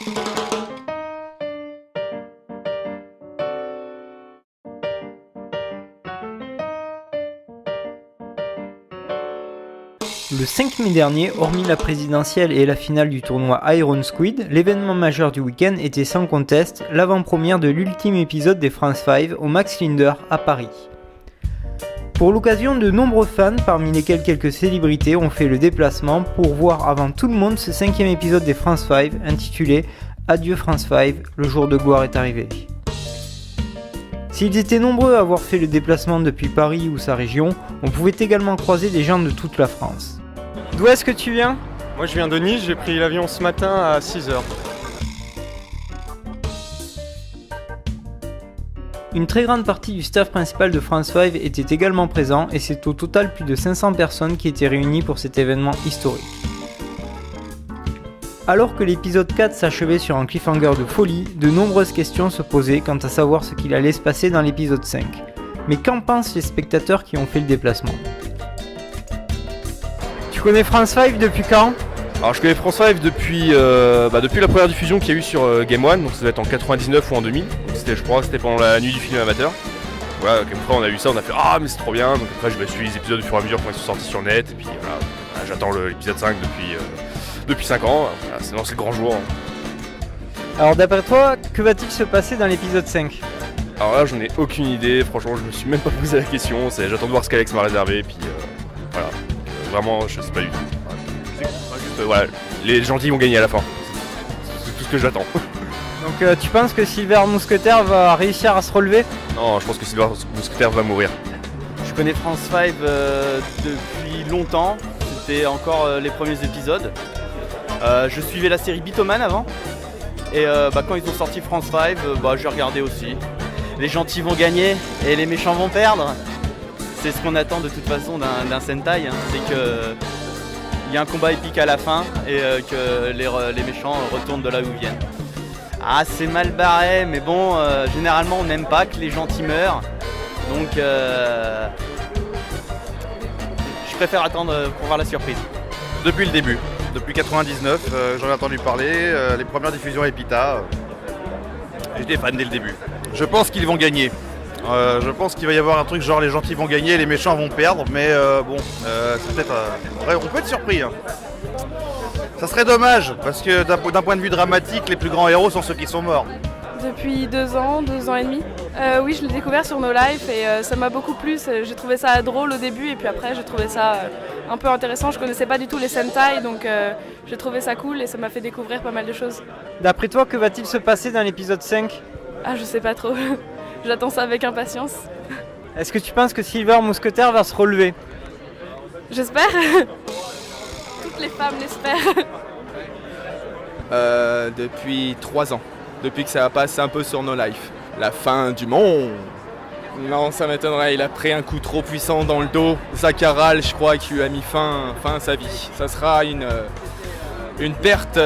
Le 5 mai dernier, hormis la présidentielle et la finale du tournoi Iron Squid, l'événement majeur du week-end était sans conteste l'avant-première de l'ultime épisode des France 5 au Max Linder à Paris. Pour l'occasion, de nombreux fans, parmi lesquels quelques célébrités, ont fait le déplacement pour voir avant tout le monde ce 5e épisode des France 5 intitulé « Adieu France 5, le jour de gloire est arrivé ». S'ils étaient nombreux à avoir fait le déplacement depuis Paris ou sa région, on pouvait également croiser des gens de toute la France. D'où est-ce que tu viens ? Moi je viens de Nice, j'ai pris l'avion ce matin à 6h. Une très grande partie du staff principal de France 5 était également présent et c'est au total plus de 500 personnes qui étaient réunies pour cet événement historique. Alors que l'épisode 4 s'achevait sur un cliffhanger de folie, de nombreuses questions se posaient quant à savoir ce qu'il allait se passer dans l'épisode 5. Mais qu'en pensent les spectateurs qui ont fait le déplacement ? Tu connais France 5 depuis quand ? Alors je connais France 5 depuis la première diffusion qu'il y a eu sur Game One, donc ça doit être en 99 ou en 2000. Donc je crois que c'était pendant la nuit du film amateur. Voilà, comme fois on a eu ça, on a fait ah mais c'est trop bien, donc après je suis les épisodes au fur et à mesure quand ils sont sortis sur le net, et puis voilà, j'attends l'épisode 5 depuis 5 ans, voilà, sinon c'est le grand jour. Alors d'après toi, que va-t-il se passer dans l'épisode 5 ? Alors là j'en ai aucune idée, franchement je me suis même pas posé la question, j'attends de voir ce qu'Alex m'a réservé, et puis voilà, vraiment je sais pas du tout. Voilà, les gentils vont gagner à la fin, c'est tout ce que j'attends. Donc tu penses que Silver Mousquetaire va réussir à se relever ? Non, je pense que Silver Mousquetaire va mourir. Je connais France 5 depuis longtemps, c'était encore les premiers épisodes. Je suivais la série Bitoman avant, et quand ils ont sorti France 5, j'ai regardé aussi. Les gentils vont gagner et les méchants vont perdre. C'est ce qu'on attend de toute façon d'un Sentai, hein. C'est que il y a un combat épique à la fin et que les méchants retournent de là où ils viennent. Ah, c'est mal barré, mais bon, généralement on n'aime pas que les gentils meurent, donc je préfère attendre pour voir la surprise. Depuis le début, depuis 99, j'en ai entendu parler, les premières diffusions à Epita, j'étais fan dès le début. Je pense qu'ils vont gagner. Je pense qu'il va y avoir un truc genre les gentils vont gagner, les méchants vont perdre, mais c'est peut-être. On peut être surpris. Hein. Ça serait dommage, parce que d'un point de vue dramatique, les plus grands héros sont ceux qui sont morts. Depuis 2 ans et demi. Oui, je l'ai découvert sur No Life et ça m'a beaucoup plu. J'ai trouvé ça drôle au début et puis après j'ai trouvé ça un peu intéressant. Je connaissais pas du tout les Sentai, donc j'ai trouvé ça cool et ça m'a fait découvrir pas mal de choses. D'après toi, que va-t-il se passer dans l'épisode 5 ? Ah, je sais pas trop. J'attends ça avec impatience. Est-ce que tu penses que Silver Mousquetaire va se relever ? J'espère. Toutes les femmes l'espèrent. Depuis 3 ans. Depuis que ça passe un peu sur No Life. La fin du monde. Non, ça m'étonnerait, il a pris un coup trop puissant dans le dos. Zakaral, je crois, qui lui a mis fin à sa vie. Ça sera une perte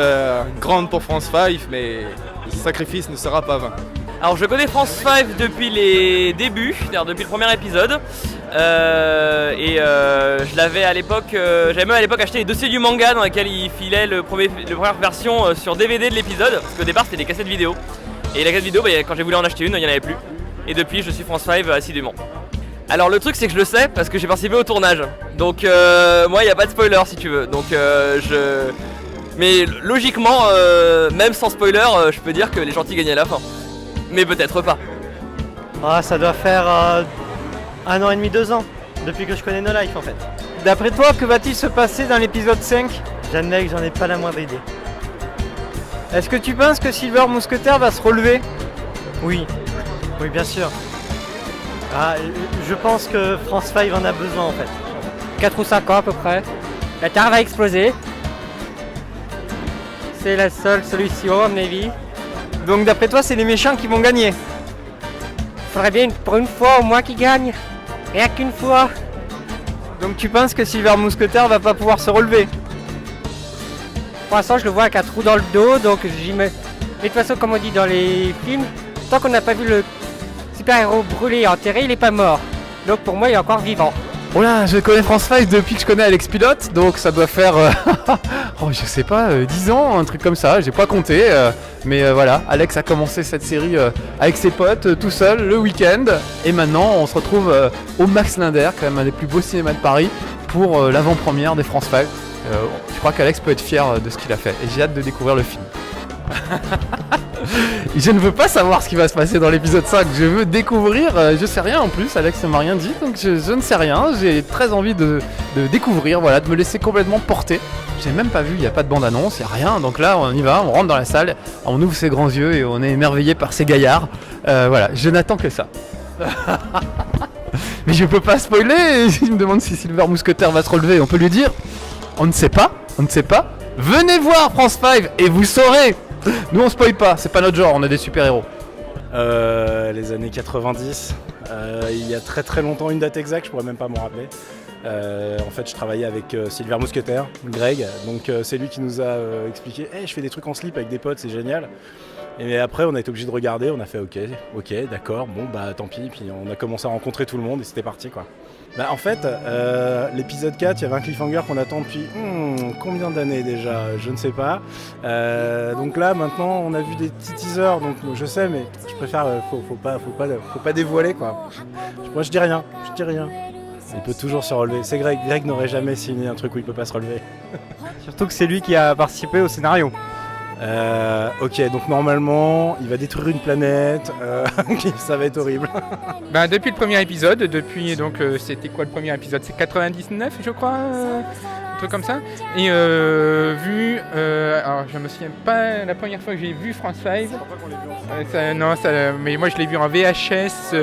grande pour France 5, mais le sacrifice ne sera pas vain. Alors je connais France 5 depuis les débuts, c'est-à-dire depuis le premier épisode. Je l'avais à l'époque, j'avais même à l'époque acheté les dossiers du manga dans lesquels il filait la première version sur DVD de l'épisode, parce qu'au départ c'était des cassettes vidéo. Et la cassette vidéo, quand j'ai voulu en acheter une, il n'y en avait plus. Et depuis je suis France 5 assidûment. Alors le truc c'est que je le sais parce que j'ai participé au tournage. Donc moi il n'y a pas de spoiler si tu veux. Donc Mais logiquement, même sans spoiler, je peux dire que les gentils gagnent à la fin. Mais peut-être pas. Ah, ça doit faire 1 an et demi, 2 ans, depuis que je connais No Life en fait. D'après toi, que va-t-il se passer dans l'épisode 5 ? J'admets que j'en ai pas la moindre idée. Est-ce que tu penses que Silver Mousquetaire va se relever ? Oui, bien sûr. Ah, je pense que France 5 en a besoin en fait. 4 ou 5 ans à peu près. La Terre va exploser. C'est la seule solution à mon avis. Donc d'après toi, c'est les méchants qui vont gagner. Faudrait bien pour une fois au moins qu'ils gagnent. Rien qu'une fois. Donc tu penses que Silver Mousquetaire va pas pouvoir se relever ? Pour l'instant, je le vois avec un trou dans le dos, donc j'y mets. Mais de toute façon, comme on dit dans les films, tant qu'on n'a pas vu le super-héros brûlé et enterré, il est pas mort. Donc pour moi, il est encore vivant. Oh là, je connais France 5 depuis que je connais Alex Pilote, donc ça doit faire, je sais pas, 10 ans, un truc comme ça, j'ai pas compté. Mais voilà, Alex a commencé cette série avec ses potes, tout seul, le week-end. Et maintenant, on se retrouve au Max Linder, quand même un des plus beaux cinémas de Paris, pour l'avant-première des France 5. Je crois qu'Alex peut être fier de ce qu'il a fait, et j'ai hâte de découvrir le film. Je ne veux pas savoir ce qui va se passer dans l'épisode 5, je veux découvrir, je sais rien en plus, Alex ne m'a rien dit, donc je ne sais rien, j'ai très envie de découvrir, voilà, de me laisser complètement porter. J'ai même pas vu, il n'y a pas de bande-annonce, il n'y a rien, donc là on y va, on rentre dans la salle, on ouvre ses grands yeux et on est émerveillé par ces gaillards, voilà, je n'attends que ça. Mais je peux pas spoiler, il me demande si Silver Mousquetaire va se relever, on peut lui dire, on ne sait pas, venez voir France 5 et vous saurez. Nous on spoil pas, c'est pas notre genre, on est des super-héros. Les années 90, il y a très très longtemps, une date exacte, je pourrais même pas m'en rappeler. En fait, je travaillais avec Silver Mousquetaire, Greg, donc c'est lui qui nous a expliqué hey, je fais des trucs en slip avec des potes, c'est génial. Et après, on a été obligé de regarder, on a fait ok, d'accord, bon bah tant pis, puis on a commencé à rencontrer tout le monde et c'était parti quoi. Bah, en fait, l'épisode 4, il y avait un cliffhanger qu'on attend depuis combien d'années déjà, je ne sais pas. Donc là, maintenant, on a vu des petits teasers, donc je sais, mais je préfère, faut pas dévoiler quoi. Moi, je dis rien. Il peut toujours se relever. C'est Greg. Greg n'aurait jamais signé un truc où il peut pas se relever. Surtout que c'est lui qui a participé au scénario. Ok, donc normalement, il va détruire une planète, ça va être horrible. Ben, depuis le premier épisode, c'était quoi le premier épisode? C'est 99 je crois, un truc comme ça. Et alors je me souviens pas la première fois que j'ai vu France 5. Mais moi je l'ai vu en VHS.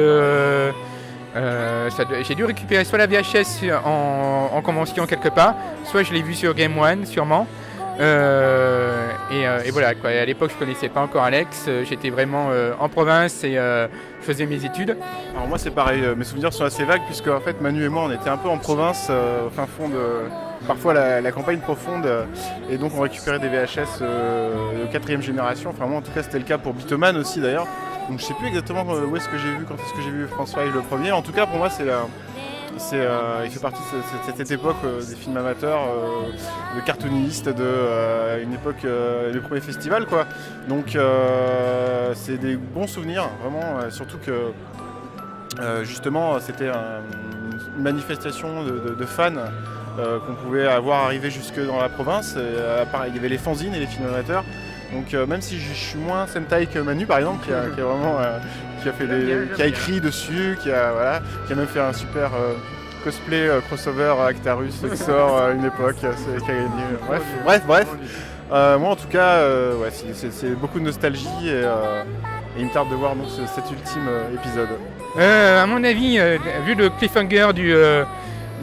J'ai dû récupérer soit la VHS en convention quelque part, soit je l'ai vu sur Game One sûrement. Et voilà quoi. À l'époque je connaissais pas encore Alex, j'étais vraiment en province et je faisais mes études. Alors moi c'est pareil, mes souvenirs sont assez vagues puisque en fait Manu et moi on était un peu en province au fin fond de parfois la campagne profonde et donc on récupérait des VHS de 4ème génération, enfin moi en tout cas c'était le cas pour Bitoman aussi d'ailleurs. Donc je sais plus exactement où est-ce que j'ai vu, quand est-ce que j'ai vu France 5 le premier. En tout cas pour moi il fait partie de cette époque des films amateurs, de cartoonistes, une époque des premiers festivals quoi. Donc c'est des bons souvenirs vraiment, surtout que justement c'était une manifestation de fans qu'on pouvait avoir arrivé jusque dans la province. Il y avait les fanzines et les films amateurs. Donc même si je suis moins Sentai que Manu par exemple, qui a écrit dessus, qui a même fait un super cosplay crossover Actarus qui sort une époque, qui a gagné. Bref. Moi en tout cas, c'est beaucoup de nostalgie et il me tarde de voir donc, cet ultime épisode. À mon avis, vu le cliffhanger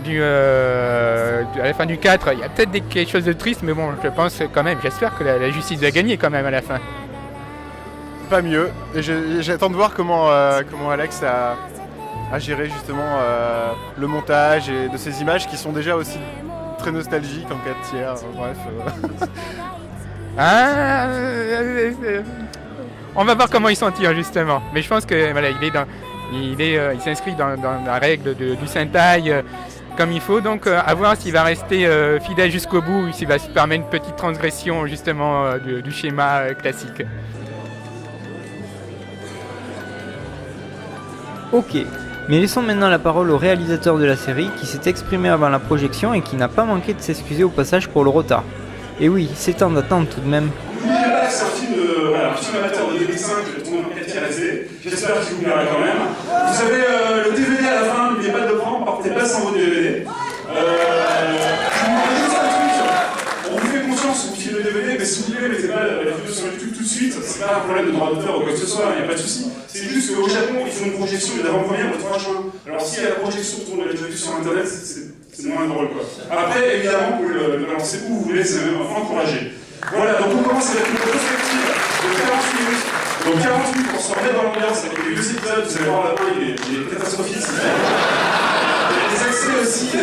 à la fin du 4, il y a peut-être quelque chose de triste, mais bon, je pense quand même, j'espère que la justice va gagner quand même à la fin. Pas mieux, et j'attends de voir comment Alex a géré justement le montage et de ces images qui sont déjà aussi très nostalgiques en 4 tiers, bref. On va voir comment il s'en tire justement, mais je pense que voilà, il s'inscrit dans la règle du Sentai comme il faut, donc à voir s'il va rester fidèle jusqu'au bout ou s'il va se permettre une petite transgression justement du schéma classique. Ok, mais laissons maintenant la parole au réalisateur de la série qui s'est exprimé avant la projection et qui n'a pas manqué de s'excuser au passage pour le retard. Et oui, c'est temps d'attendre tout de même. N'oubliez pas que c'est un film amateur de 2005, le tournoi en 4 tiers SD. J'espère qu'il vous plaira quand même. Vous avez le DVD à la fin, n'oubliez pas de le prendre, partez pas sans vos DVD. Je vous demande juste un truc, on vous fait confiance, on file le DVD, mais s'il vous plaît, mettez pas la vidéo sur YouTube tout de suite, c'est pas un problème de droit d'auteur ou quoi que ce soit, il n'y a pas de souci. C'est juste qu'au Japon, ils font une projection d'avant-première le 3 juin. Alors si la projection tourne la vidéo sur internet, c'est moins drôle quoi. Après, évidemment, vous pouvez le balancer où vous voulez, c'est même encouragé. Voilà, donc on commence avec une prospective de 48 minutes. Donc 48 minutes pour se remettre dans l'ambiance avec les 2 épisodes, vous allez voir là-bas, il est catastrophique. Il y a des extraits aussi, il y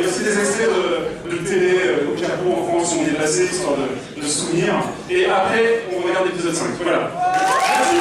a aussi des extraits de télé au Japon, en France, où on est passé, histoire de se souvenir. Et après, on regarde l'épisode 5. Voilà. Merci.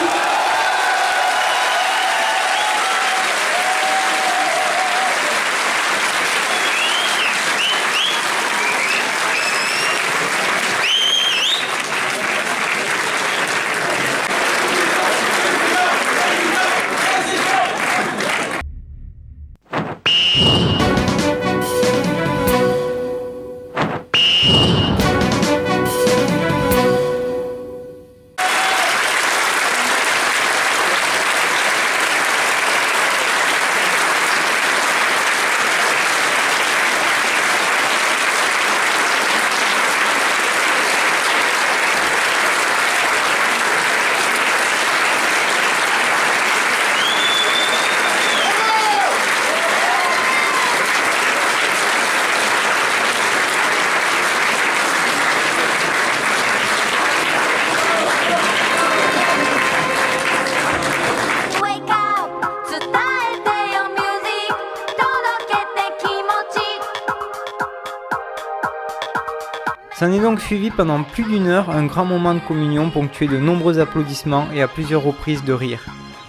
S'en est donc suivi pendant plus d'une heure un grand moment de communion ponctué de nombreux applaudissements et à plusieurs reprises de rire.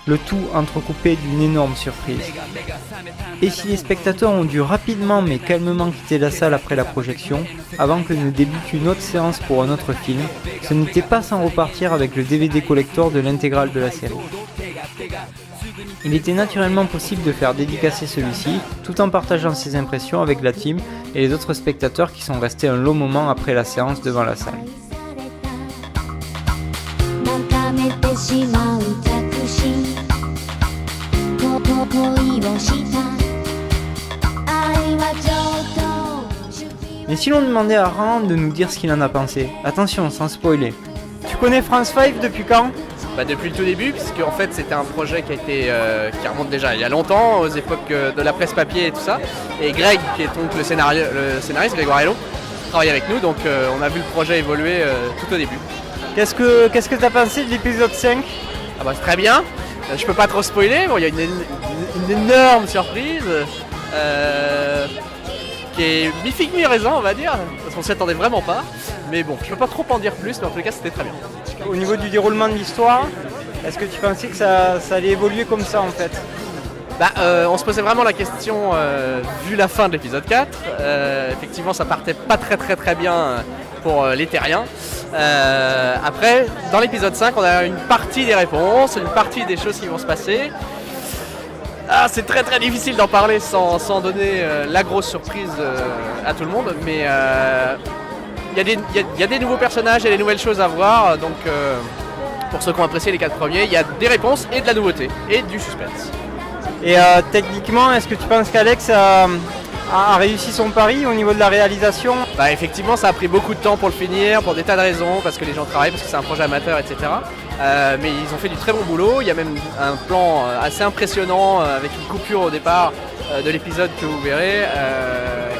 Le tout entrecoupé d'une énorme surprise. Et si les spectateurs ont dû rapidement mais calmement quitter la salle après la projection, avant que ne débute une autre séance pour un autre film, ce n'était pas sans repartir avec le DVD collector de l'intégrale de la série. Il était naturellement possible de faire dédicacer celui-ci, tout en partageant ses impressions avec la team et les autres spectateurs qui sont restés un long moment après la séance devant la salle. Mais si l'on demandait à Rand de nous dire ce qu'il en a pensé, attention, sans spoiler. Tu connais France 5 depuis quand ? Depuis le tout début, puisque en fait c'était un projet qui remonte déjà il y a longtemps, aux époques de la presse papier et tout ça. Et Greg, qui est donc le scénariste, Grégoire Hello, travaille avec nous, donc on a vu le projet évoluer tout au début. Qu'est-ce que t'as pensé de l'épisode 5 ? C'est très bien, je peux pas trop spoiler, il y a une énorme surprise qui est mi-figue mi-raisin on va dire, parce qu'on s'y attendait vraiment pas. Mais bon, je peux pas trop en dire plus, mais en tout cas c'était très bien. Au niveau du déroulement de l'histoire, est-ce que tu pensais que ça allait évoluer comme ça en fait ? On se posait vraiment la question, vu la fin de l'épisode 4, effectivement ça partait pas très bien pour les terriens. Après, dans l'épisode 5, on a une partie des réponses, une partie des choses qui vont se passer. C'est très difficile d'en parler sans donner la grosse surprise à tout le monde, mais il y a des nouveaux personnages, il y a des nouvelles choses à voir, donc pour ceux qui ont apprécié les 4 premiers, il y a des réponses et de la nouveauté, et du suspense. Et techniquement, est-ce que tu penses qu'Alex a réussi son pari au niveau de la réalisation ? Effectivement, ça a pris beaucoup de temps pour le finir, pour des tas de raisons, parce que les gens travaillent, parce que c'est un projet amateur, etc. Mais ils ont fait du très bon boulot, il y a même un plan assez impressionnant avec une coupure au départ de l'épisode que vous verrez,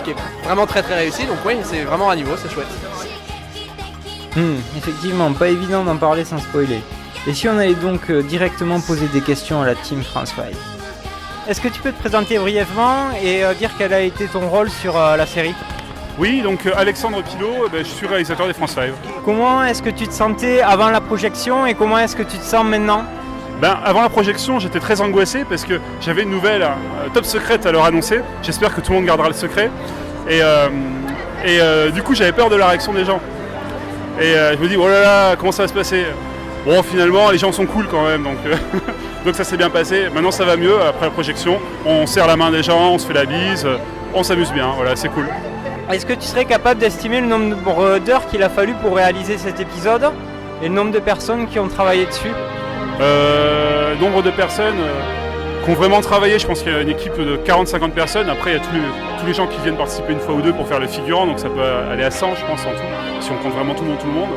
qui est vraiment très réussi, donc oui, c'est vraiment à niveau, c'est chouette. Effectivement, pas évident d'en parler sans spoiler. Et si on allait donc directement poser des questions à la team France 5 ? Est-ce que tu peux te présenter brièvement et dire quel a été ton rôle sur la série ? Oui, donc Alexandre Pilot, je suis réalisateur des France 5. Comment est-ce que tu te sentais avant la projection et comment est-ce que tu te sens maintenant ? Avant la projection, j'étais très angoissé parce que j'avais une nouvelle top secrète à leur annoncer. J'espère que tout le monde gardera le secret. Et du coup, j'avais peur de la réaction des gens. Et je me dis, oh là là, comment ça va se passer ? Bon, finalement, les gens sont cool quand même, donc ça s'est bien passé. Maintenant, ça va mieux après la projection. On serre la main des gens, on se fait la bise, on s'amuse bien, voilà, c'est cool. Est-ce que tu serais capable d'estimer le nombre d'heures qu'il a fallu pour réaliser cet épisode et le nombre de personnes qui ont travaillé dessus ? Nombre de personnes qui ont vraiment travaillé, je pense qu'il y a une équipe de 40-50 personnes. Après, il y a tous les gens qui viennent participer une fois ou deux pour faire le figurant, donc ça peut aller à 100, je pense, en tout, si on compte vraiment tout le monde.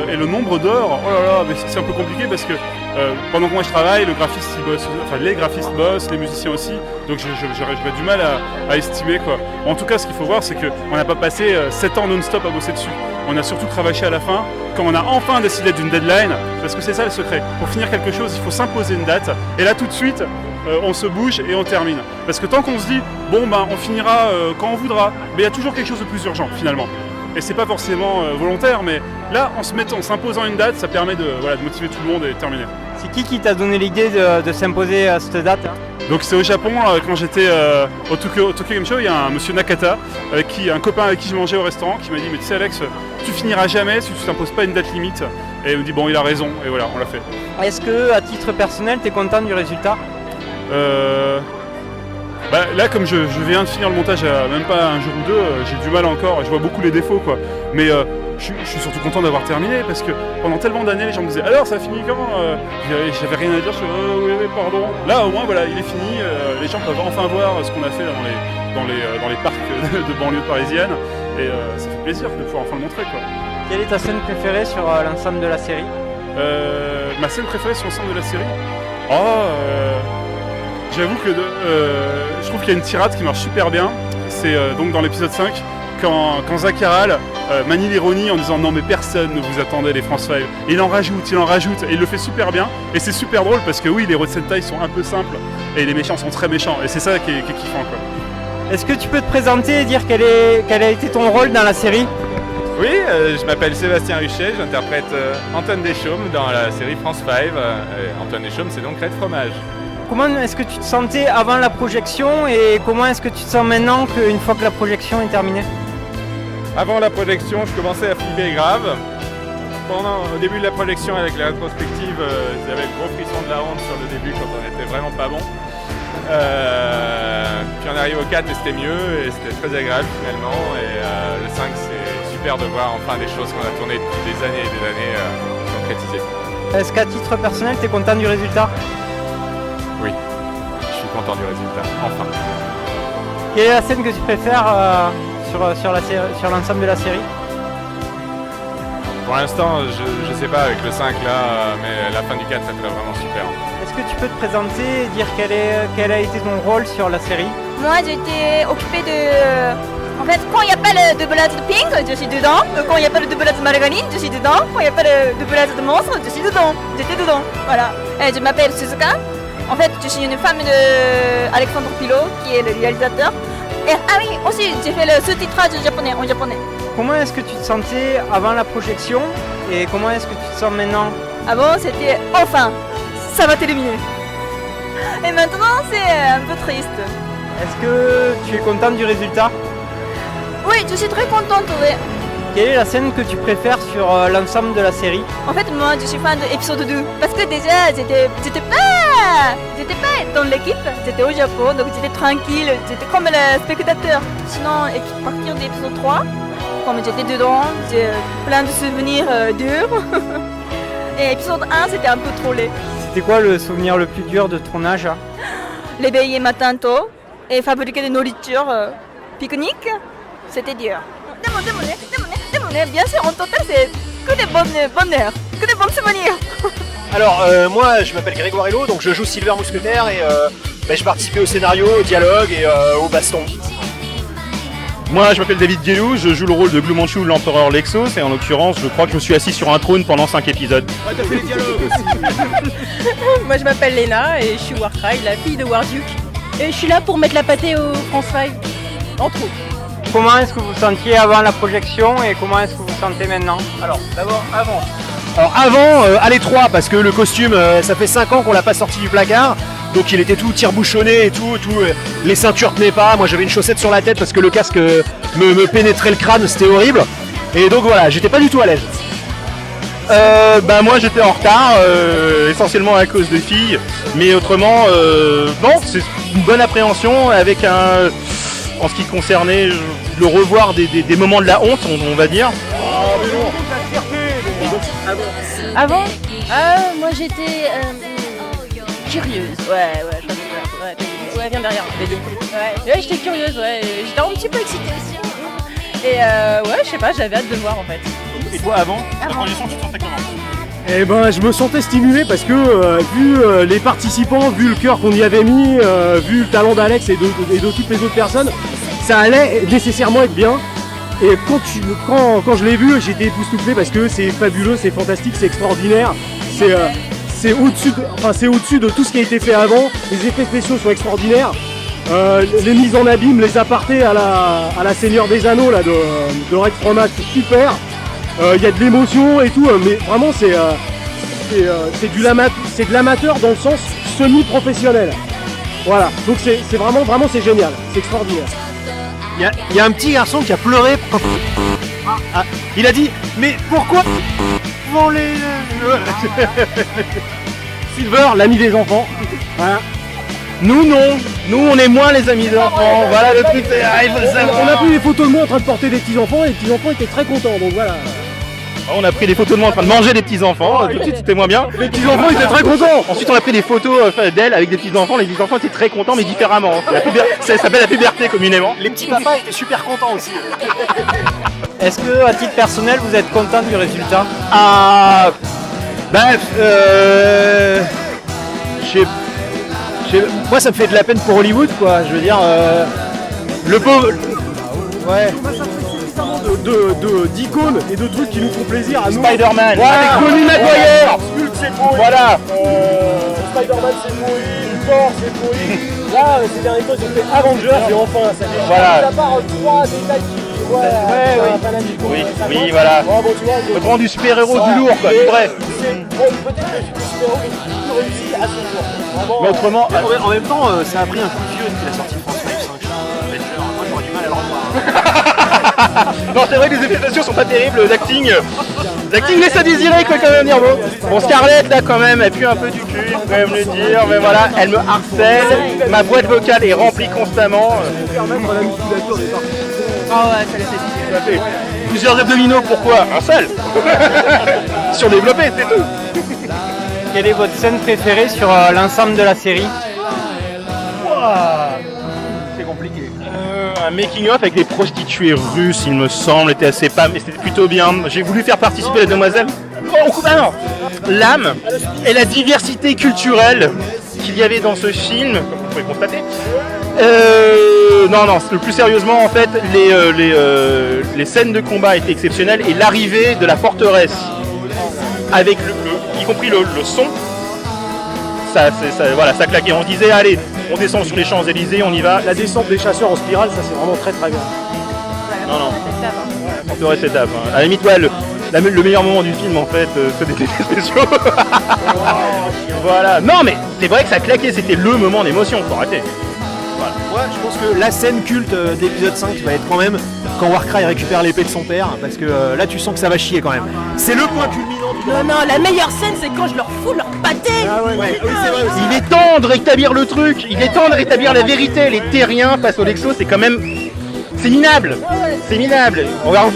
Et le nombre d'heures, oh là là, mais c'est un peu compliqué parce que pendant que moi je travaille, le graphiste il bosse, enfin les graphistes bossent, les musiciens aussi, donc j'aurais du mal à estimer quoi. En tout cas, ce qu'il faut voir, c'est qu'on n'a pas passé 7 ans non-stop à bosser dessus. On a surtout cravaché à la fin, quand on a enfin décidé d'une deadline, parce que c'est ça le secret. Pour finir quelque chose, il faut s'imposer une date, et là tout de suite, on se bouge et on termine. Parce que tant qu'on se dit, on finira quand on voudra, mais il y a toujours quelque chose de plus urgent finalement. Et c'est pas forcément volontaire, mais là, en s'imposant une date, ça permet de motiver tout le monde et de terminer. C'est qui t'a donné l'idée de s'imposer à cette date ? Donc c'est au Japon, quand j'étais au Tokyo Game Show, il y a un monsieur Nakata, un copain avec qui je mangeais au restaurant, qui m'a dit, mais tu sais Alex, tu finiras jamais si tu t'imposes pas une date limite. Et il me dit, il a raison, et voilà, on l'a fait. Est-ce que, à titre personnel, t'es content du résultat ? Là, comme je viens de finir le montage à même pas un jour ou deux, j'ai du mal encore, je vois beaucoup les défauts quoi. Mais je suis surtout content d'avoir terminé parce que pendant tellement d'années, les gens me disaient alors ça finit quand j'avais rien à dire, oui, pardon. Là au moins voilà, il est fini, les gens peuvent enfin voir ce qu'on a fait dans les parcs de banlieue parisienne et ça fait plaisir de pouvoir enfin le montrer quoi. Quelle est ta scène préférée sur l'ensemble de la série? Ma scène préférée sur l'ensemble de la série? J'avoue que je trouve qu'il y a une tirade qui marche super bien. C'est donc dans l'épisode 5, quand Zakaral manie l'ironie en disant non mais personne ne vous attendait les France 5. Et il en rajoute, et il le fait super bien. Et c'est super drôle parce que oui, les héros de Sentai sont un peu simples et les méchants sont très méchants. Et c'est ça qui est kiffant quoi. Est-ce que tu peux te présenter et dire quel a été ton rôle dans la série? Oui, je m'appelle Sébastien Ruchet, j'interprète Antoine Deschaumes dans la série France 5. Antoine Deschaumes, c'est donc Red Fromage. Comment est-ce que tu te sentais avant la projection et comment est-ce que tu te sens maintenant qu'une fois que la projection est terminée? Avant la projection, je commençais à flipper grave. Au début de la projection avec la rétrospective, j'avais le gros frisson de la honte sur le début quand on était vraiment pas bon. Puis on arrive au 4 et c'était mieux et c'était très agréable finalement. Et le 5 c'est super de voir enfin des choses qu'on a tournées depuis des années et des années concrétisées. Est-ce qu'à titre personnel, tu es content du résultat? Oui, je suis content du résultat, enfin. Quelle est la scène que tu préfères sur l'ensemble de la série? Pour l'instant, je sais pas avec le 5 là, mais la fin du 4 ça fait vraiment super. Est-ce que tu peux te présenter et dire quel a été ton rôle sur la série? Moi j'étais occupée de... En fait, quand il n'y a pas le doublage de Pink, je suis dedans. Quand il n'y a pas le doublage de Margarine, je suis dedans. Quand il n'y a pas le doublage de Monstre, je suis dedans. J'étais dedans, voilà. Et je m'appelle Suzuka. En fait, je suis une femme de Alexandre Pilot, qui est le réalisateur. Et, ah oui, aussi, j'ai fait le sous-titrage en japonais. Comment est-ce que tu te sentais avant la projection et comment est-ce que tu te sens maintenant? Avant, c'était enfin, ça va terminer. Et maintenant, c'est un peu triste. Est-ce que tu es contente du résultat? Oui, je suis très contente, oui. Quelle est la scène que tu préfères sur l'ensemble de la série? En fait, moi, je suis fan de l'épisode 2. Parce que déjà, j'étais pas dans l'équipe, j'étais au Japon, donc j'étais tranquille, j'étais comme le spectateur. Sinon, à partir de l'épisode 3, comme j'étais dedans, j'ai plein de souvenirs durs. Et l'épisode 1, c'était un peu trop laid. C'était quoi le souvenir le plus dur de ton âge? Réveiller matin tôt et fabriquer des nourritures pique-nique, c'était dur. Bien sûr, en total, c'est que des bonheurs, que des bons souvenirs. Alors, moi, je m'appelle Grégoire Hello, donc je joue Silver Mousquetaire et je participais au scénario, au dialogue et au baston. Moi, je m'appelle David Guélou, je joue le rôle de Blue Manchu, l'empereur Lexos, et en l'occurrence, je crois que je me suis assis sur un trône pendant 5 épisodes. Ouais, t'as fait les dialogues aussi. Moi, je m'appelle Léna et je suis Warcry, la fille de Warduke. Et je suis là pour mettre la pâtée au France 5, entre autres. Comment est-ce que vous vous sentiez avant la projection et comment est-ce que vous vous sentez maintenant? Alors, d'abord, avant. Alors à l'E3, parce que le costume, ça fait 5 ans qu'on l'a pas sorti du placard, donc il était tout tire-bouchonné et tout, les ceintures tenaient pas, moi j'avais une chaussette sur la tête parce que le casque me pénétrait le crâne, c'était horrible, et donc voilà, j'étais pas du tout à l'aise. Moi j'étais en retard, essentiellement à cause des filles, mais autrement, non, c'est une bonne appréhension avec en ce qui concernait le revoir des moments de la honte, on va dire. Avant moi j'étais curieuse. Ouais, viens derrière. Ouais, j'étais curieuse, j'étais un petit peu excitée aussi. Et je sais pas, j'avais hâte de voir en fait. Et toi avant la projection, tu te sentais comment? Eh ben, je me sentais stimulé parce que vu les participants, vu le cœur qu'on y avait mis, vu le talent d'Alex et de toutes les autres personnes, ça allait nécessairement être bien. Et quand je l'ai vu, j'étais époustouflé parce que c'est fabuleux, c'est fantastique, c'est extraordinaire. C'est au-dessus de tout ce qui a été fait avant. Les effets spéciaux sont extraordinaires. Les mises en abîme, les apartés à la Seigneur des Anneaux là, de Red Fromage, c'est super. Il y a de l'émotion et tout, mais vraiment c'est de l'amateur dans le sens semi-professionnel. Voilà, donc c'est vraiment c'est génial, c'est extraordinaire. Il y a un petit garçon qui a pleuré. Il a dit, mais pourquoi vont les... Silver, l'ami des enfants. Voilà. Nous non, nous on est moins les amis des enfants, voilà le truc, il faut le savoir. On a pris des photos de moi en train de porter des petits-enfants et les petits-enfants étaient très contents, donc voilà. On a pris des photos de moi en train de manger des petits-enfants, tout de suite c'était moins bien. Les petits-enfants étaient très contents. Ensuite on a pris des photos d'elle avec des petits-enfants, les petits-enfants étaient très contents mais différemment. Ça s'appelle la puberté communément. Les petits papas étaient super contents aussi. Est-ce que, à titre personnel, vous êtes content du résultat? Moi ça me fait de la peine pour Hollywood quoi, je veux dire le pauvre. Ouais. D'icônes et de trucs qui nous font plaisir à nous. Spider-Man, voilà. avec Bonnie Maguire. Hulk c'est pourri. Voilà. Spider-Man c'est pourri, Thor c'est pourri. Là ces derniers temps ils ont fait Avengers et enfin ça fait voilà. À part 3 détails qui... Oui, voilà. Bon, tu vois, faut prendre du super-héros du lourd quoi, du vrai. Peut-être que le super-héros est plus réussi à ce jour. Vraiment, mais autrement... En même temps, ça a pris un coup de vieux depuis la sortie de France 5. Moi j'aurais du mal à le revoir. Non, c'est vrai que les effets spéciaux sont pas terribles, l'acting laisse à désirer quoi quand même, Nirvo. Bon, Scarlett là quand même, elle pue un peu du cul, faut quand même le dire, mais voilà, elle me harcèle, ma boîte vocale est remplie constamment. Ah ouais, ça laisse fait plusieurs abdominaux, pourquoi? Un seul. Surdéveloppé, c'est tout. Quelle est votre scène préférée sur l'ensemble de la série? C'est compliqué. Un making-of avec des prostituées russes, il me semble, était assez pas, mais c'était plutôt bien. J'ai voulu faire participer la demoiselle. L'âme et la diversité culturelle qu'il y avait dans ce film, comme vous pouvez constater. Non, plus sérieusement, en fait, les scènes de combat étaient exceptionnelles et l'arrivée de la forteresse, avec y compris le son, ça claquait. On se disait, allez, on descend sur les Champs-Élysées, on y va. La descente des chasseurs en spirale, ça c'est vraiment très très bien. Non. Forteresse étape. À la limite, ouais, le meilleur moment du film, en fait, c'est des effets spéciaux. Voilà. Non, mais c'est vrai que ça claquait, c'était le moment d'émotion, faut arrêter. Ouais, je pense que la scène culte d'épisode 5 va être quand même quand Warcry récupère l'épée de son père, parce que là tu sens que ça va chier quand même. C'est le point culminant. Non, la meilleure scène c'est quand je leur fous leur pâté. Oui, c'est vrai aussi. Il est temps de rétablir le truc, il est temps de rétablir la vérité. Les terriens face au Lexo, c'est quand même... C'est minable. C'est minable. On va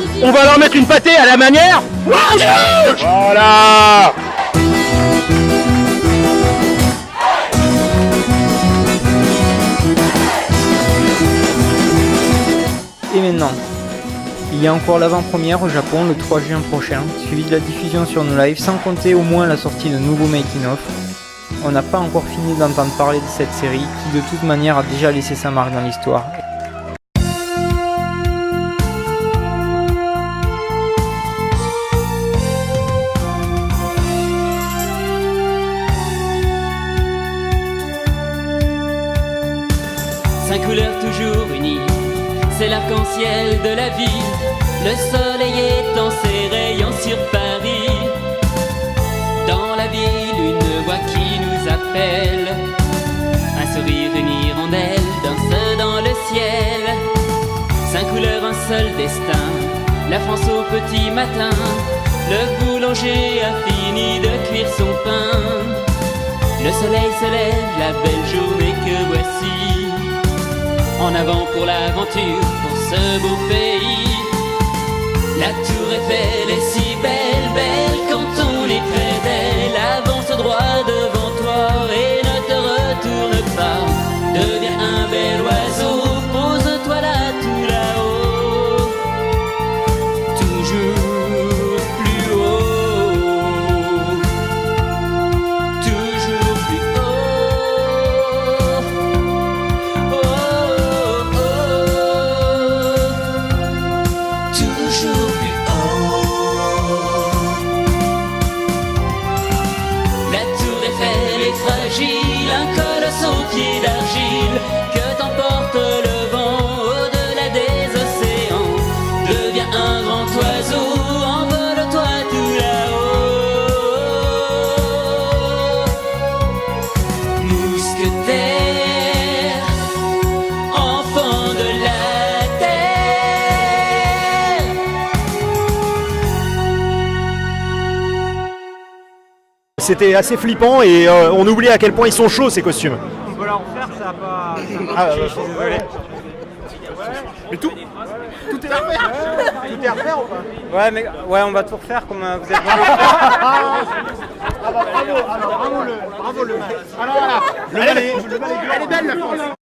leur mettre une pâtée à la manière. Voilà. Et maintenant, il y a encore l'avant-première au Japon le 3 juin prochain, suivi de la diffusion sur nos lives, sans compter au moins la sortie de nouveaux making-of. On n'a pas encore fini d'entendre parler de cette série, qui de toute manière a déjà laissé sa marque dans l'histoire. Cinq couleurs toujours unies, c'est l'arc-en-ciel de la ville. Le soleil étend ses rayons sur Paris. Dans la ville, une voix qui nous appelle. Un sourire, une hirondelle danse dans le ciel. Cinq couleurs, un seul destin. La France au petit matin. Le boulanger a fini de cuire son pain. Le soleil se lève, la belle journée que voici. En avant pour l'aventure, pour ce beau pays. La tour Eiffel est si belle, belle quand on est près d'elle. Avance droit devant toi et ne te retourne pas. Deviens un bel oiseau, pose-toi là, tout là-haut. Toujours plus haut. Toujours plus haut. Toujours plus haut. La tour Eiffel est fragile, un colosse aux pieds d'argile. Que t'emporte le vent au-delà des océans. Deviens un grand oiseau, envole-toi tout là-haut. Mousquetaire, enfant de la terre. C'était assez flippant et on oubliait à quel point ils sont chauds ces costumes. la refaire, ça va pas. Je suis désolé. Mais tout est à refaire. Tout est à refaire ou pas? Ouais, on va tout refaire comme vous êtes Bravo le. Alors voilà. Elle est belle la France.